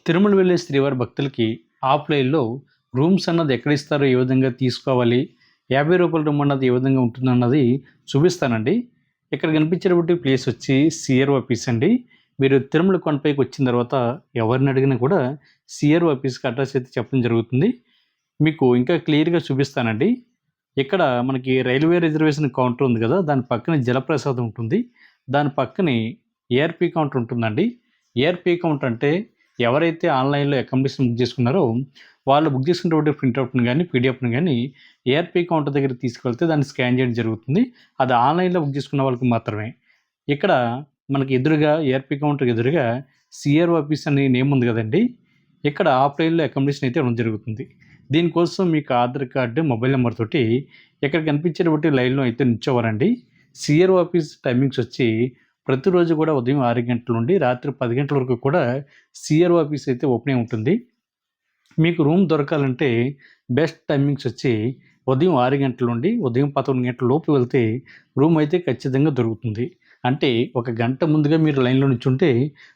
తిరుమల వెళ్ళే శ్రీవారి భక్తులకి ఆఫ్లైన్‌లో రూమ్స్ అన్నది ఎక్కడ ఇస్తారో, ఏ విధంగా తీసుకోవాలి, రూ. 50 రూమ్ అన్నది ఏ విధంగా ఉంటుందన్నది చూపిస్తానండి. ఇక్కడ కనిపించేటువంటి ప్లేస్ వచ్చి సీఆర్ఓ ఆఫీస్ అండి. మీరు తిరుమల కొండపైకి వచ్చిన తర్వాత ఎవరిని అడిగినా కూడా సీఆర్ఓ ఆఫీస్‌కి అడ్రెస్ అయితే చెప్పడం జరుగుతుంది. మీకు ఇంకా క్లియర్‌గా చూపిస్తానండి. ఇక్కడ మనకి రైల్వే రిజర్వేషన్ కౌంటర్ ఉంది కదా! దాని పక్కన జలప్రసాదం ఉంటుంది. దాని పక్కనే ఏఆర్‌పీ కౌంటర్ ఉంటుందండి. ఏఆర్‌పీ కౌంటర్ అంటే ఎవరైతే ఆన్‌లైన్‌లో అకామిడేషన్ బుక్ చేసుకున్నారో, వాళ్ళు బుక్ చేసుకున్నటువంటి ప్రింటౌట్‌ని గాని, పీడీఎఫ్‌ని గాని ఏఆర్‌పీ కౌంటర్ దగ్గరికి తీసుకెళ్తే దాన్ని స్కాన్ చేయడం జరుగుతుంది. అది ఆన్‌లైన్‌లో బుక్ చేసుకున్న వాళ్ళకి మాత్రమే. ఇక్కడ మనకి ఎదురుగా ఏఆర్‌పీ కౌంటర్‌కి ఎదురుగా సీఆర్ఓ ఆఫీస్ అని నేమ్ ఉంది కదండీ! ఇక్కడ ఆఫ్‌లైన్‌లో అకామిడేషన్ అయితే ఇవ్వడం జరుగుతుంది. దీనికోసం మీకు ఆధార్ కార్డ్, మొబైల్ నంబర్ తోటి ఇక్కడ కనిపించేటువంటి లైన్‌లో అయితే నిల్చోవాలండి. సీఆర్ఓ ఆఫీస్ టైమింగ్స్ వచ్చి ప్రతిరోజు కూడా ఉదయం 6 గంటల నుండి రాత్రి 10 గంటల వరకు కూడా సీఆర్ఓ ఆఫీస్ అయితే ఓపెనే ఉంటుంది. మీకు రూమ్ దొరకాలంటే బెస్ట్ టైమింగ్స్ వచ్చి ఉదయం 6 గంటల నుండి ఉదయం 11 గంటల లోపు వెళ్తే రూమ్ అయితే ఖచ్చితంగా దొరుకుతుంది. అంటే ఒక గంట ముందుగా మీరు లైన్‌లో నిల్చుంటే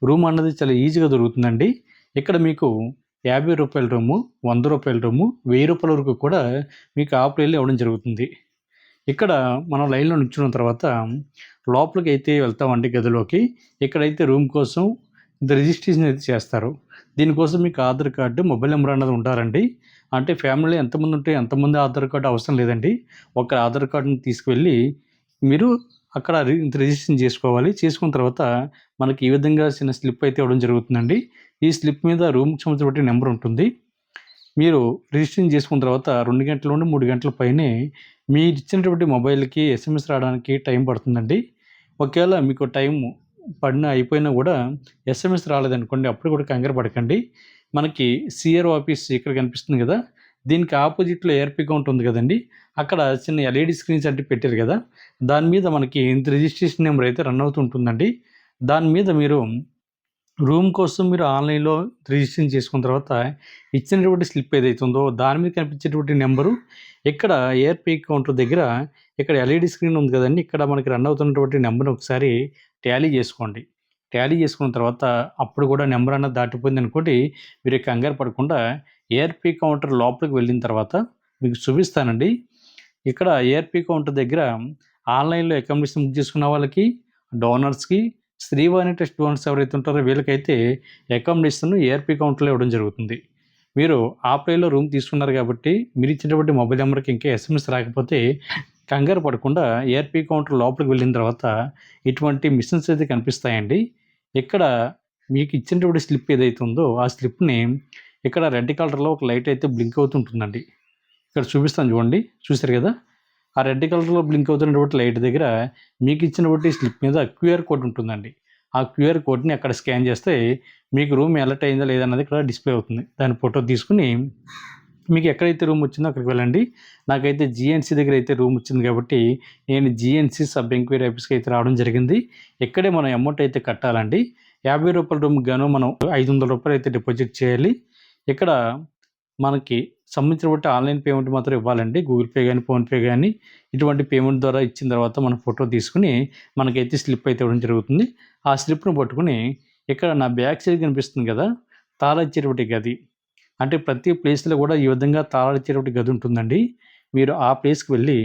రూమ్ అన్నది చాలా ఈజీగా దొరుకుతుందండి. ఇక్కడ మీకు రూ. 50 రూము, రూ. 100 రూము, రూ. 1000 వరకు కూడా మీకు ఆఫర్‌లో ఇవ్వడం జరుగుతుంది. ఇక్కడ మనం లైన్‌లో నిల్చున్న తర్వాత లోపలికైతే వెళ్తామండి గదిలోకి. ఇక్కడైతే రూమ్ కోసం రిజిస్ట్రేషన్ అయితే చేస్తారు. దీనికోసం మీకు ఆధార్ కార్డు, మొబైల్ నంబర్ అన్నది ఉండాలండి. అంటే ఫ్యామిలీలో ఎంతమంది ఉంటే అంతమంది ఆధార్ కార్డ్ అవసరం లేదండి. ఒక ఆధార్ కార్డ్‌ని తీసుకువెళ్ళి మీరు అక్కడ రిజిస్ట్రేషన్ చేసుకోవాలి. చేసుకున్న తర్వాత మనకి ఈ విధంగా చిన్న స్లిప్ అయితే ఇవ్వడం జరుగుతుందండి. ఈ స్లిప్ మీద రూమ్‌కి సంబంధించిన నంబర్ ఉంటుంది. మీరు రిజిస్ట్రేషన్ చేసుకున్న తర్వాత 2 గంటల నుండి 3 గంటల పైనే మీరిచ్చినటువంటి మొబైల్‌కి ఎస్ఎంఎస్ రావడానికి టైం పడుతుందండి. ఒకవేళ మీకు టైం అయిపోయినా గూడా ఎస్ఎంఎస్ రాలేదనుకోండి, అప్పుడు కూడా కంగారు పడకండి. మనకి సీఆర్ఓ ఆఫీస్ ఇక్కడ కనిపిస్తుంది గదా! దీనికి ఆపోజిట్‌లో ఏఆర్‌పీ కౌంటర్ ఉంది గదండీ! అక్కడ చిన్న ఎల్ఈడీ స్క్రీన్స్ అంటే పెట్టారు గదా! దాని మీద మనకి రిజిస్ట్రేషన్ నెంబర్ అయితే రన్ అవుతూ ఉంటుందండి. దాని మీద మీరు రూమ్ కోసం మీరు ఆన్‌లైన్‌లో రిజిస్ట్రేషన్ చేసుకున్న తర్వాత ఇచ్చినటువంటి స్లిప్ ఏదైతే ఉందో దాని మీద కనిపించేటువంటి నంబరు ఇక్కడ ఏఆర్‌పీ కౌంటర్ దగ్గర ఇక్కడ ఎల్ఈడీ స్క్రీన్ ఉంది కదండీ! ఇక్కడ మనకి రన్ అవుతున్నటువంటి నంబర్‌ని ఒకసారి టాలీ చేసుకోండి. టాలీ చేసుకున్న తర్వాత అప్పుడు కూడా నంబర్ అన్నది దాటిపోయిందనుకోండి, మీరు కంగారు పడకుండా ఏఆర్‌పీ కౌంటర్ లోపలికి వెళ్ళిన తర్వాత మీకు చూపిస్తానండి. ఇక్కడ ఏఆర్‌పీ కౌంటర్ దగ్గర ఆన్‌లైన్‌లో అకామిడేషన్ బుక్ చేసుకున్న వాళ్ళకి, డోనర్స్‌కి, శ్రీవాణి ట్రస్ట్ డోనర్స్ ఎవరైతే ఉంటారో వీళ్ళకైతే అకామిడేషన్ ఏఆర్‌పీ కౌంటర్‌లో ఇవ్వడం జరుగుతుంది. మీరు ఆఫ్‌లైన్‌లో రూమ్ తీసుకున్నారు కాబట్టి మీరిచ్చినటువంటి మొబైల్ నంబర్‌కి ఇంకా ఎస్ఎంఎస్ రాకపోతే కంగారు పడకుండా ఏఆర్‌పీ కౌంటర్ లోపలికి వెళ్ళిన తర్వాత ఇటువంటి మిషన్స్ అయితే కనిపిస్తాయండి. ఇక్కడ మీకు ఇచ్చినటువంటి స్లిప్ ఏదైతే ఉందో ఆ స్లిప్‌ని ఇక్కడ రెడ్ కలర్‌లో ఒక లైట్ అయితే బ్లింక్ అవుతూ ఉంటుందండి. ఇక్కడ చూపిస్తాను చూడండి. చూసారు కదా! ఆ రెడ్ కలర్‌లో బ్లింక్ అవుతున్నటువంటి లైట్ దగ్గర మీకిచ్చినటువంటి స్లిప్ మీద క్యూఆర్ కోడ్ ఉంటుందండి. ఆ క్యూఆర్ కోడ్‌ని అక్కడ స్కాన్ చేస్తే మీకు రూమ్ అలర్ట్ అయిందా లేదా అన్నది ఇక్కడ డిస్‌ప్లే అవుతుంది. దాని ఫోటో తీసుకొని మీకు ఎక్కడైతే రూమ్ వచ్చిందో అక్కడికి వెళ్ళండి. నాకైతే జీఎన్సీ దగ్గర అయితే రూమ్ వచ్చింది కాబట్టి నేను జీఎన్సీ సబ్ ఎంక్వైరీ ఆఫీస్‌కి అయితే రావడం జరిగింది. ఇక్కడే మనం అమౌంట్ అయితే కట్టాలండి. రూ. 50 రూమ్‌కి గాను మనం రూ. 500 అయితే డిపాజిట్ చేయాలి. ఇక్కడ మనకి సంబంధించినటువంటి ఆన్‌లైన్ పేమెంట్ మాత్రం ఇవ్వాలండి. గూగుల్ పే గాని, ఫోన్‌పే గాని ఇటువంటి పేమెంట్ ద్వారా ఇచ్చిన తర్వాత మనం ఫోటో తీసుకొని మనకైతే స్లిప్ అయితే ఇవ్వడం జరుగుతుంది. ఆ స్లిప్‌ని పట్టుకొని ఇక్కడ నా బ్యాక్ సైడ్ కనిపిస్తుంది కదా! తాళం ఇచ్చేటువంటి గది. అంటే ప్రతి ప్లేస్‌లో కూడా ఈ విధంగా తాళాలు ఇచ్చేటువంటి గది ఉంటుందండి. మీరు ఆ ప్లేస్‌కి వెళ్ళి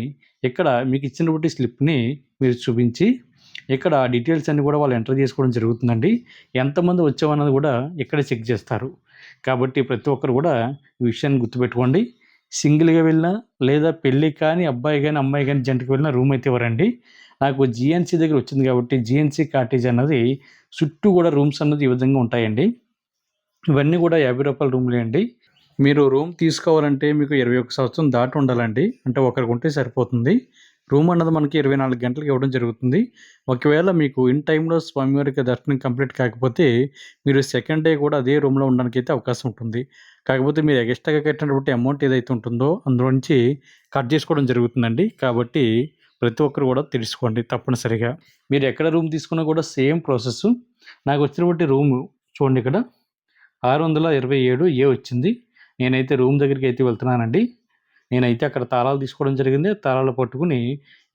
ఇక్కడ మీకు ఇచ్చినటువంటి స్లిప్‌ని మీరు చూపించి ఇక్కడ డీటెయిల్స్ అన్నీ కూడా వాళ్ళు ఎంటర్ చేసుకోవడం జరుగుతుందండి. ఎంతమంది వచ్చామన్నది కూడా ఇక్కడే చెక్ చేస్తారు. కాబట్టి ప్రతి ఒక్కరు కూడా ఈ విషయాన్ని గుర్తుపెట్టుకోండి. సింగిల్‌గా వెళ్ళినా లేదా పెళ్లి కాని అబ్బాయి గాని, అమ్మాయి గాని జంటకి వెళ్ళినా రూమ్ అయితే ఇవ్వరండి. నాకు జీఎన్సీ దగ్గర వచ్చింది కాబట్టి జీఎన్సీ కాటేజ్ అన్నది చుట్టూ కూడా రూమ్స్ అన్నది ఈ విధంగా ఉంటాయండి. ఇవన్నీ కూడా రూ. 50 రూమ్‌లే అండి. మీరు రూమ్ తీసుకోవాలంటే మీకు 21 సంవత్సరం దాటి ఉండాలండి. అంటే ఒకరికుంటే సరిపోతుంది. రూమ్ అన్నది మనకి 24 గంటలకి ఇవ్వడం జరుగుతుంది. ఒకవేళ మీకు ఇన్ టైమ్‌లో స్వామివారికి దర్శనం కంప్లీట్ కాకపోతే మీరు సెకండ్ డే కూడా అదే రూమ్‌లో ఉండడానికైతే అవకాశం ఉంటుంది. కాకపోతే మీరు ఎక్స్‌ట్రాగా కట్టినటువంటి అమౌంట్ ఏదైతే ఉంటుందో అందులో నుంచి కట్ చేసుకోవడం జరుగుతుందండి. కాబట్టి ప్రతి ఒక్కరు కూడా తెలుసుకోండి తప్పనిసరిగా. మీరు ఎక్కడ రూమ్ తీసుకున్నా కూడా సేమ్ ప్రాసెస్సు. నాకు వచ్చినటువంటి రూము చూడండి ఇక్కడ 627 ఏ వచ్చింది. నేనైతే రూమ్ దగ్గరికైతే వెళ్తున్నానండి. నేనైతే అక్కడ తాళాలు తీసుకోవడం జరిగింది. తాళాలు పట్టుకొని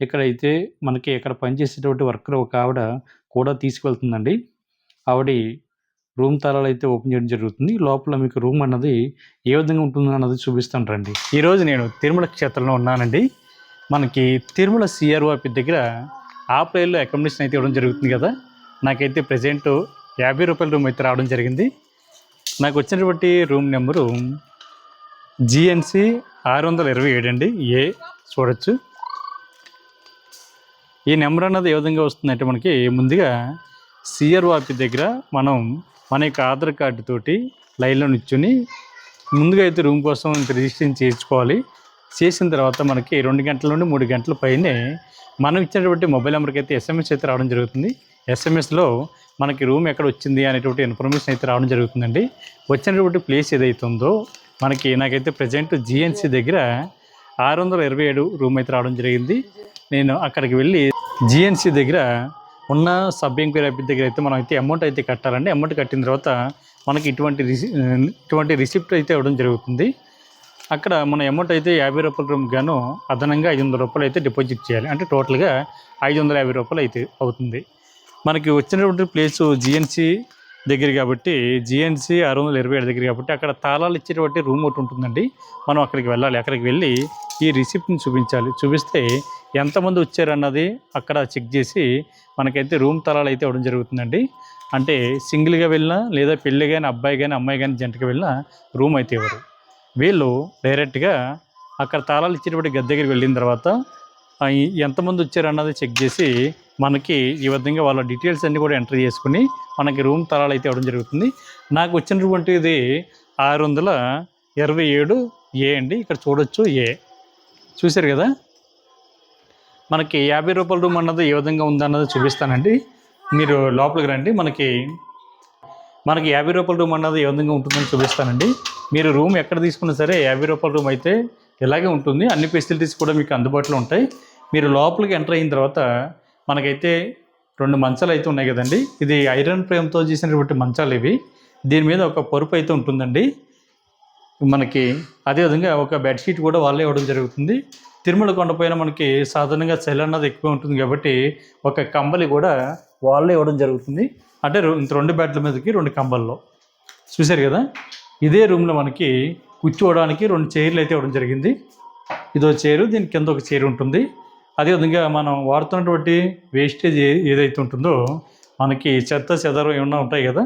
ఇక్కడైతే మనకి ఇక్కడ పనిచేసేటువంటి వర్కర్ ఒక ఆవిడ కూడా తీసుకువెళ్తుందండి. ఆవిడ రూమ్ తాళాలు అయితే ఓపెన్ చేయడం జరుగుతుంది. లోపల మీకు రూమ్ అన్నది ఏ విధంగా ఉంటుందో అన్నది చూపిస్తాను రండి. ఈరోజు నేను తిరుమల క్షేత్రంలో ఉన్నానండి. మనకి తిరుమల సిఆర్ఓ ఆఫీస్ దగ్గర హాఫ్ రైల్లో అకామిడేషన్ అయితే ఇవ్వడం జరుగుతుంది కదా. నాకైతే ప్రజెంట్ ₹50 రూమ్ అయితే రావడం జరిగింది. నాకు వచ్చినటువంటి రూమ్ నెంబరు GNC 627 అండి. ఏ చూడొచ్చు. ఈ నెంబర్ అన్నది ఏ విధంగా వస్తుందంటే మనకి ముందుగా సిఆర్ఓ ఆఫీస్ దగ్గర మనం మన యొక్క ఆధార్ కార్డు తోటి లైన్లో నిల్చుని ముందుగా అయితే రూమ్ కోసం రిజిస్ట్రేషన్ చేయించుకోవాలి. చేసిన తర్వాత మనకి 2 గంటల నుండి 3 గంటల పైనే మనం ఇచ్చినటువంటి మొబైల్ నెంబర్కి అయితే SMS అయితే రావడం జరుగుతుంది. SMSలో మనకి రూమ్ ఎక్కడ వచ్చింది అనేటువంటి ఇన్ఫర్మేషన్ అయితే రావడం జరుగుతుందండి. వచ్చినటువంటి ప్లేస్ ఏదైతే ఉందో నాకైతే ప్రజెంట్ GNC దగ్గర 627 రూమ్ అయితే రావడం జరిగింది. నేను అక్కడికి వెళ్ళి GNC దగ్గర ఉన్న సబ్ ఎంక్వైరీ ఆఫీస్ దగ్గర అయితే మనం అయితే అమౌంట్ అయితే కట్టాలండి. అమౌంట్ కట్టిన తర్వాత మనకి ఇటువంటి రిసిప్ట్ అయితే ఇవ్వడం జరుగుతుంది. అక్కడ మన అమౌంట్ అయితే ₹50 రూమ్ గాను అదనంగా ₹500 అయితే డిపాజిట్ చేయాలి. అంటే టోటల్గా ₹550 అయితే అవుతుంది. మనకి వచ్చినటువంటి ప్లేసు GNC దగ్గర కాబట్టి GNC 627 దగ్గర కాబట్టి అక్కడ తాళాలు ఇచ్చేటువంటి రూమ్ ఒకటి ఉంటుందండి. మనం అక్కడికి వెళ్ళాలి. అక్కడికి వెళ్ళి ఈ రిసిప్ట్ని చూపించాలి. చూపిస్తే ఎంతమంది వచ్చారన్నది అక్కడ చెక్ చేసి మనకైతే రూమ్ తాళాలు అయితే ఇవ్వడం జరుగుతుందండి. అంటే సింగిల్గా వెళ్ళినా లేదా పెళ్ళి కానీ అబ్బాయి కానీ అమ్మాయి కానీ జంటకి వెళ్ళినా రూమ్ అయితే ఇవ్వరు. వీళ్ళు డైరెక్ట్గా అక్కడ తాళాలు ఇచ్చేటువంటి గది దగ్గరికి వెళ్ళిన తర్వాత ఎంతమంది వచ్చారన్నది చెక్ చేసి మనకి ఈ విధంగా వాళ్ళ డీటెయిల్స్ అన్నీ కూడా ఎంటర్ చేసుకుని మనకి రూమ్ తాళాలు అయితే ఇవ్వడం జరుగుతుంది. నాకు వచ్చినటువంటిది 627 ఏ అండి. ఇక్కడ చూడొచ్చు ఏ చూశారు కదా. మనకి ₹50 రూమ్ అన్నది ఏ విధంగా ఉందన్నది చూపిస్తానండి. మీరు లోపలికి రండి. మనకి ₹50 రూమ్ అన్నది ఏ విధంగా ఉంటుందని చూపిస్తానండి. మీరు రూమ్ ఎక్కడ తీసుకున్నా సరే ₹50 రూమ్ అయితే ఇలాగే ఉంటుంది. అన్ని ఫెసిలిటీస్ కూడా మీకు అందుబాటులో ఉంటాయి. మీరు లోపలికి ఎంటర్ అయిన తర్వాత మనకైతే 2 మంచాలు అయితే ఉన్నాయి కదండి. ఇది ఐరన్ ఫ్రేమ్తో చేసినటువంటి మంచాలు ఇవి. దీని మీద ఒక పరుపు అయితే ఉంటుందండి మనకి. అదేవిధంగా ఒక బెడ్షీట్ కూడా వాళ్ళే ఇవ్వడం జరుగుతుంది. తిరుమల కొండపైన మనకి సాధారణంగా చలి అన్నది ఎక్కువ ఉంటుంది కాబట్టి ఒక కంబలి కూడా వాళ్ళే ఇవ్వడం జరుగుతుంది. అంటే 2 బెడ్ల మీదకి 2 కంబల్లో చూశారు కదా. ఇదే రూమ్లో మనకి కూర్చోవడానికి 2 చైర్లు అయితే ఇవ్వడం జరిగింది. ఇదో చైరు, దీని కింద ఒక చైర్ ఉంటుంది. అదేవిధంగా మనం వాడుతున్నటువంటి వేస్టేజ్ ఏదైతే ఉంటుందో మనకి చెత్త చెదారం ఏమన్నా ఉంటాయి కదా,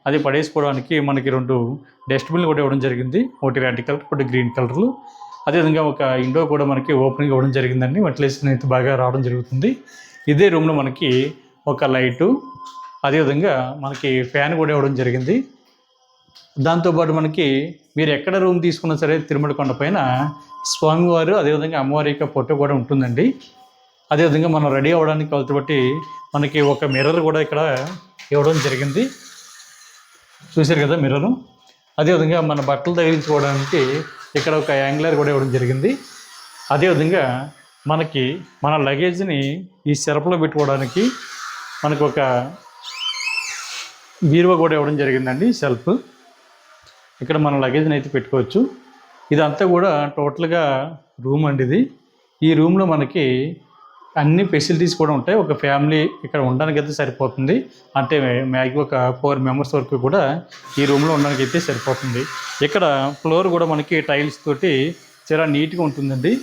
అది పడేసుకోవడానికి మనకి 2 డస్ట్బిన్లు కూడా ఇవ్వడం జరిగింది. ఒకటి రెడ్ కలర్, ఒకటి గ్రీన్ కలర్లు. అదేవిధంగా ఒక ఇండో కూడా మనకి ఓపెనింగ్ ఇవ్వడం జరిగిందండి. వెంటిలేషన్ అయితే బాగా రావడం జరుగుతుంది. ఇదే రూమ్లో మనకి ఒక లైటు, అదేవిధంగా మనకి ఫ్యాన్ కూడా ఇవ్వడం జరిగింది. దాంతోపాటు మనకి మీరు ఎక్కడ రూమ్ తీసుకున్నా సరే తిరుమల కొండపైన స్వామివారు అదేవిధంగా అమ్మవారి యొక్క ఫోటో కూడా ఉంటుందండి. అదేవిధంగా మనం రెడీ అవ్వడానికి కాబట్టి మనకి ఒక మిర్రర్ కూడా ఇక్కడ ఇవ్వడం జరిగింది. చూశారు కదా మిర్రరు. అదేవిధంగా మన బట్టలు తగిలించుకోవడానికి ఇక్కడ ఒక యాంగ్లర్ కూడా ఇవ్వడం జరిగింది. అదేవిధంగా మనకి మన లగేజ్ని ఈ సెరపులో పెట్టుకోవడానికి మనకు ఒక బీరువా కూడా ఇవ్వడం జరిగిందండి. సెల్ఫ్ ఇక్కడ మన లగేజ్ని అయితే పెట్టుకోవచ్చు. ఇదంతా కూడా టోటల్గా రూమ్ అండి ఇది. ఈ రూమ్లో మనకి అన్ని ఫెసిలిటీస్ కూడా ఉంటాయి. ఒక ఫ్యామిలీ ఇక్కడ ఉండడానికి అయితే సరిపోతుంది. అంటే మ్యాక్సిమం ఒక 4 మెంబర్స్ వరకు కూడా ఈ రూమ్లో ఉండడానికి అయితే సరిపోతుంది. ఇక్కడ ఫ్లోర్ కూడా మనకి టైల్స్ తోటి చాలా నీట్గా ఉంటుందండి.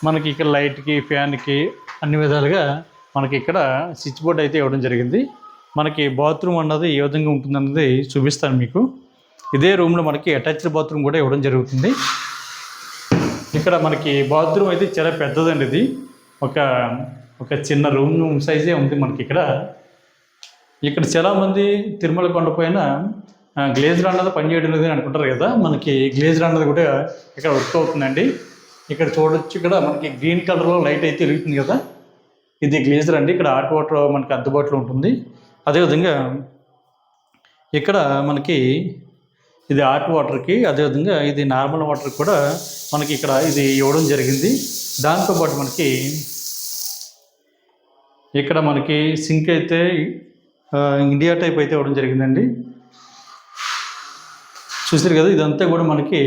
మనకి ఇక్కడ లైట్కి, ఫ్యాన్కి అన్ని విధాలుగా మనకి ఇక్కడ స్విచ్ బోర్డ్ అయితే ఇవ్వడం జరిగింది. మనకి బాత్రూమ్ అన్నది ఏ విధంగా ఉంటుందన్నది చూపిస్తాను మీకు. ఇదే రూమ్లో మనకి అటాచ్డ్ బాత్రూమ్ కూడా ఇవ్వడం జరుగుతుంది. ఇక్కడ మనకి బాత్రూమ్ అయితే చాలా పెద్దదండి. ఇది ఒక చిన్న రూమ్ సైజే ఉంది మనకి ఇక్కడ చాలామంది తిరుమల కొండపైన గ్లేజర్ అన్నది పనిచేయడం లేదని అనుకుంటారు కదా. మనకి గ్లేజర్ అన్నది కూడా ఇక్కడ వర్క్ అవుతుందండి. ఇక్కడ చూడొచ్చు. ఇక్కడ మనకి గ్రీన్ కలర్లో లైట్ అయితే వెలుగుతుంది కదా, ఇది గ్లేజర్ అండి. ఇక్కడ హాట్ వాటర్ మనకి అందుబాటులో ఉంటుంది. అదేవిధంగా ఇక్కడ మనకి ఇది హాట్ వాటర్కి, అదేవిధంగా ఇది నార్మల్ వాటర్కి కూడా మనకి ఇక్కడ ఇది ఇవ్వడం జరిగింది. దాంతోపాటు మనకి ఇక్కడ మనకి సింక్ అయితే ఇండియా టైప్ అయితే ఇవ్వడం జరిగిందండి. చూసారు కదా. ఇదంతా కూడా మనకి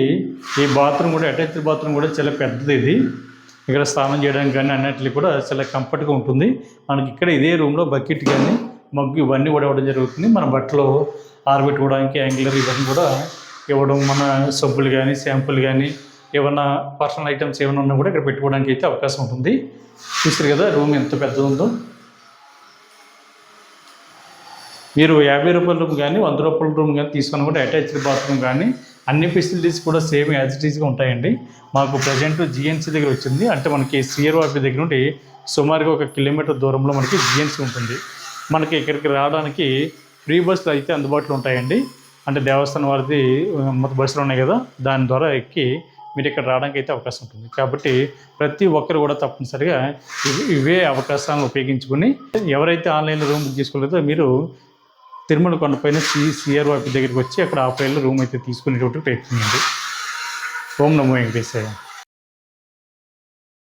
ఈ బాత్రూమ్ కూడా అటాచ్డ్ బాత్రూమ్ కూడా చాలా పెద్దది. ఇది ఇక్కడ స్నానం చేయడానికి కానీ అన్నిటికీ కూడా చాలా కంఫర్ట్గా ఉంటుంది. మనకి ఇక్కడ ఇదే రూమ్లో బకెట్ కానీ మగ్గు ఇవన్నీ కూడా ఇవ్వడం జరుగుతుంది. మన బట్టలు ఆరబెట్టుకోవడానికి యాంగిలర్ ఇవన్నీ కూడా ఇవ్వడం, మన సబ్బులు కానీ షాంపూలు కానీ ఏమన్నా పర్సనల్ ఐటమ్స్ ఏమైనా ఉన్నా కూడా ఇక్కడ పెట్టుకోవడానికి అయితే అవకాశం ఉంటుంది. చూస్తారు కదా రూమ్ ఎంత పెద్దది ఉందో. మీరు 50 రూపాయల రూమ్ కానీ 100 రూపాయల రూమ్ కానీ తీసుకున్న కూడా అటాచ్డ్ బాత్రూమ్ కానీ అన్ని ఫెసిలిటీస్ కూడా సేమ్ యాజ్ ఇట్ ఈస్గా ఉంటాయండి. మాకు ప్రజెంట్ జిఎన్సీ దగ్గర వచ్చింది, అంటే మనకి సిఆర్ఓపి దగ్గర నుండి సుమారుగా 1 కిలోమీటర్ దూరంలో మనకి జిఎన్సీ ఉంటుంది. మనకి ఇక్కడికి రావడానికి ఫ్రీ బస్సులు అయితే అందుబాటులో ఉంటాయండి. అంటే దేవస్థానం వారిది బస్సులు ఉన్నాయి కదా, దాని ద్వారా ఎక్కి మీరు ఇక్కడ రావడానికి అయితే అవకాశం ఉంటుంది. కాబట్టి ప్రతి ఒక్కరు కూడా తప్పనిసరిగా ఇవే అవకాశాలను ఉపయోగించుకుని ఎవరైతే ఆన్లైన్లో రూమ్ బుక్ చేసుకోలేదో మీరు తిరుమల కొండపైన సిఆర్ఓపి దగ్గరికి వచ్చి అక్కడ ఆఫ్లైన్లో రూమ్ అయితే తీసుకునేటువంటి ప్రయత్నం ఉంది. ఓం నమో వెంకటేశాయ.